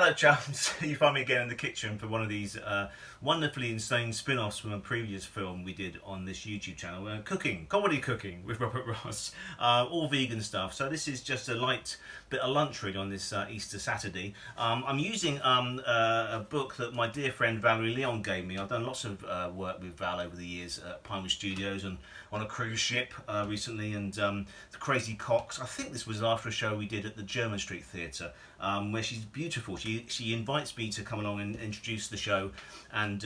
Hello chums, you find me again in the kitchen for one of these wonderfully insane spin-offs from a previous film we did on this YouTube channel, comedy cooking with Robert Ross, all vegan stuff. So this is just a light bit of lunch read on this Easter Saturday. I'm using a book that my dear friend Valerie Leon gave me. I've done lots of work with Val over the years at Pinewood Studios and on a cruise ship recently, and The Crazy Cocks. I think this was after a show we did at the German Street Theatre, where she's beautiful. She invites me to come along and introduce the show and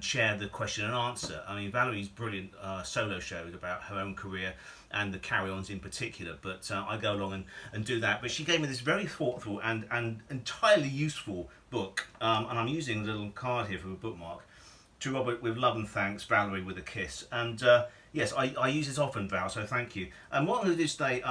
share the question and answer. I mean, Valerie's brilliant solo shows about her own career and the carry-ons in particular, but I go along and do that. But she gave me this very thoughtful and entirely useful book, and I'm using a little card here for a bookmark. To Robert, with love and thanks, Valerie with a kiss. And yes, I use this often, Val, so thank you. And what I'm going to do today,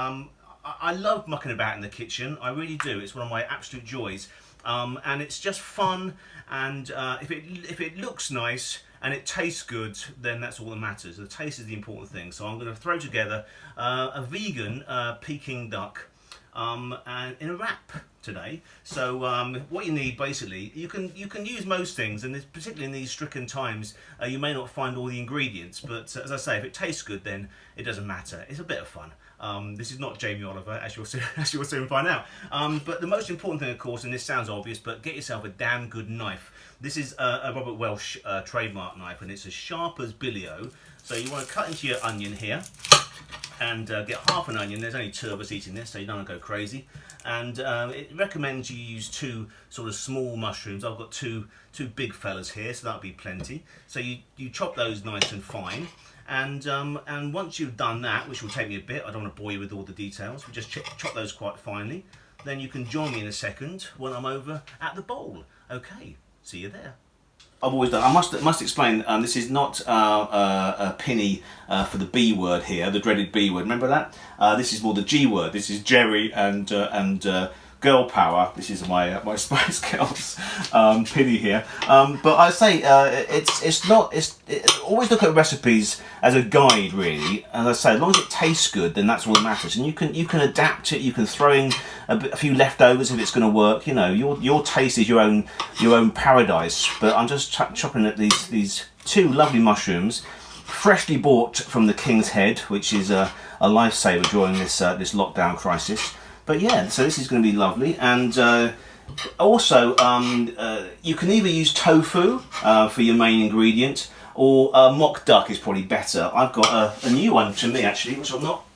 I love mucking about in the kitchen. I really do. It's one of my absolute joys, and it's just fun. And if it looks nice and it tastes good, then that's all that matters. The taste is the important thing. So I'm going to throw together a vegan Peking duck and in a wrap today. So what you need basically, you can use most things, and particularly in these stricken times, you may not find all the ingredients. But as I say, if it tastes good, then it doesn't matter. It's a bit of fun. This is not Jamie Oliver, as you'll soon find out. But the most important thing, of course, and this sounds obvious, but get yourself a damn good knife. This is a Robert Welsh trademark knife, and it's as sharp as Billy-O. So you want to cut into your onion here, and get half an onion. There's only two of us eating this, so you don't want to go crazy. And it recommends you use two sort of small mushrooms. I've got two big fellas here, so that'll be plenty. So you chop those nice and fine. And once you've done that, which will take me a bit, I don't want to bore you with all the details, we just chop those quite finely. Then you can join me in a second when I'm over at the bowl. Okay, see you there. I've always done. I must explain. This is not a penny for the B word here, the dreaded B word. Remember that? This is more the G word. This is Jerry and girl power. This is my Spice Girls penny here. But I say always look at recipes as a guide, really. As I say, as long as it tastes good, then that's all that matters. And you can adapt it. You can throw in a few leftovers if it's going to work. You know, your taste is your own paradise. But I'm just chopping at these two lovely mushrooms, freshly bought from the King's Head, which is a lifesaver during this lockdown crisis. But yeah, so this is going to be lovely. And also, you can either use tofu for your main ingredient, or mock duck is probably better. I've got a new one to me actually, which I've not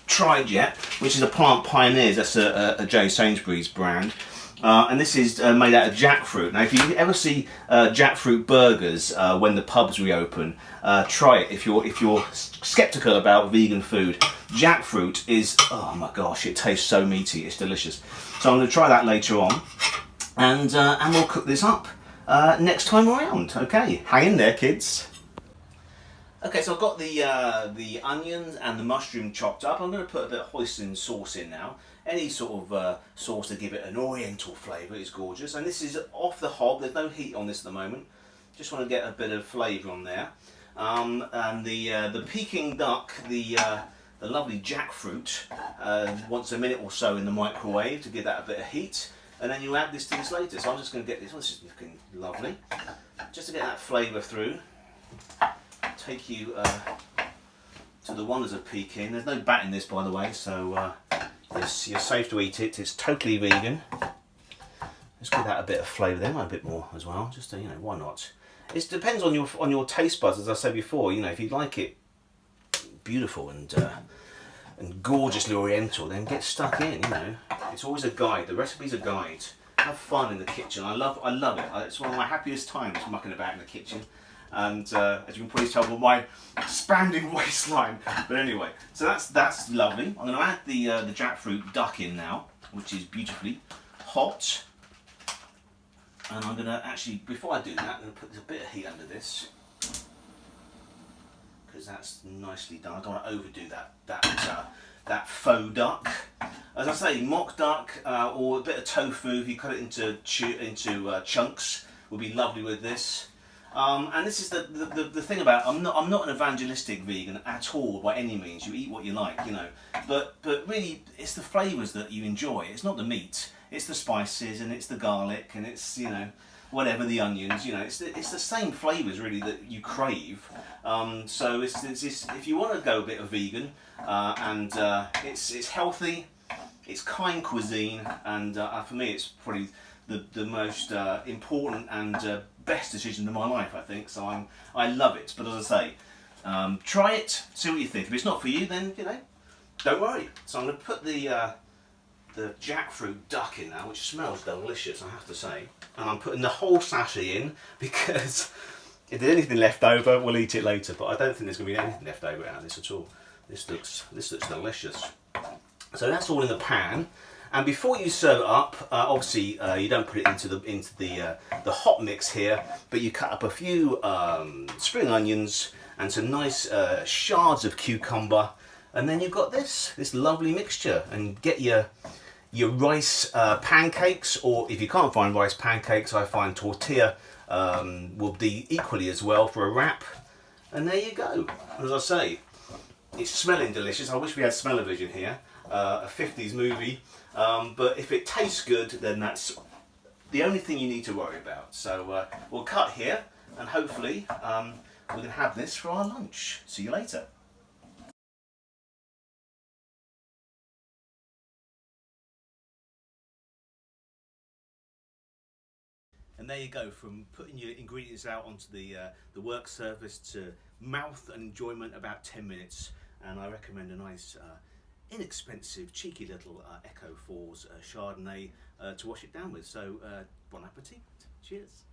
tried yet, which is a Plant Pioneers. That's a J. Sainsbury's brand. And this is made out of jackfruit. Now, if you ever see jackfruit burgers when the pubs reopen, try it. If you're skeptical about vegan food, jackfruit is, oh my gosh, it tastes so meaty. It's delicious. So I'm going to try that later on, and we'll cook this up next time around. Okay, hang in there, kids. Okay, so I've got the onions and the mushroom chopped up. I'm going to put a bit of hoisin sauce in now. Any sort of sauce to give it an oriental flavour is gorgeous. And this is off the hob. There's no heat on this at the moment. Just want to get a bit of flavour on there. And the Peking duck, the lovely jackfruit, wants a minute or so in the microwave to give that a bit of heat. And then you add this to this later. So I'm just going to get this. Oh, this is looking lovely. Just to get that flavour through. Take you to the wonders of Peking. There's no bat in this, by the way, so you're safe to eat it. It's totally vegan. Let's give that a bit of flavour then, a bit more as well. Just to, why not? It depends on your taste buds, as I said before. If you like it beautiful and gorgeously oriental, then get stuck in. It's always a guide. The recipe's a guide. Have fun in the kitchen. I love it. It's one of my happiest times mucking about in the kitchen. And as you can probably tell by my expanding waistline. But anyway, so that's lovely. I'm going to add the jackfruit duck in now, which is beautifully hot. And I'm going to actually, before I do that, I'm going to put a bit of heat under this, because that's nicely done. I don't want to overdo that faux duck. As I say, mock duck or a bit of tofu, if you cut it into chunks, will be lovely with this. And this is the thing about, I'm not an evangelistic vegan at all by any means. You eat what you like, But really, it's the flavours that you enjoy. It's not the meat. it's the spices and it's the garlic and it's, you know, whatever, the onions, you know, it's the same flavours really that you crave. So it's if you want to go a bit of vegan, and it's healthy, it's kind cuisine, and for me it's probably the most important and best decision of my life, I think. So I love it. But as I say, try it, see what you think. If it's not for you, then, you know, don't worry. So I'm going to put the jackfruit duck in now, which smells delicious, I have to say. And I'm putting the whole sachet in because if there's anything left over, we'll eat it later. But I don't think there's going to be anything left over out of this at all. This looks delicious. So that's all in the pan. And before you serve it up, obviously you don't put it into the hot mix here, but you cut up a few spring onions and some nice shards of cucumber, and then you've got this lovely mixture. And get your rice pancakes, or if you can't find rice pancakes, I find tortilla will be equally as well for a wrap. And there you go. As I say, it's smelling delicious. I wish we had smell-o-vision here, a 50s movie. But if it tastes good, then that's the only thing you need to worry about. So we'll cut here, and hopefully we can have this for our lunch. See you later. And there you go, from putting your ingredients out onto the work surface to mouth and enjoyment, about 10 minutes. And I recommend a nice inexpensive, cheeky little Echo 4's Chardonnay to wash it down with. So bon appetit. Cheers.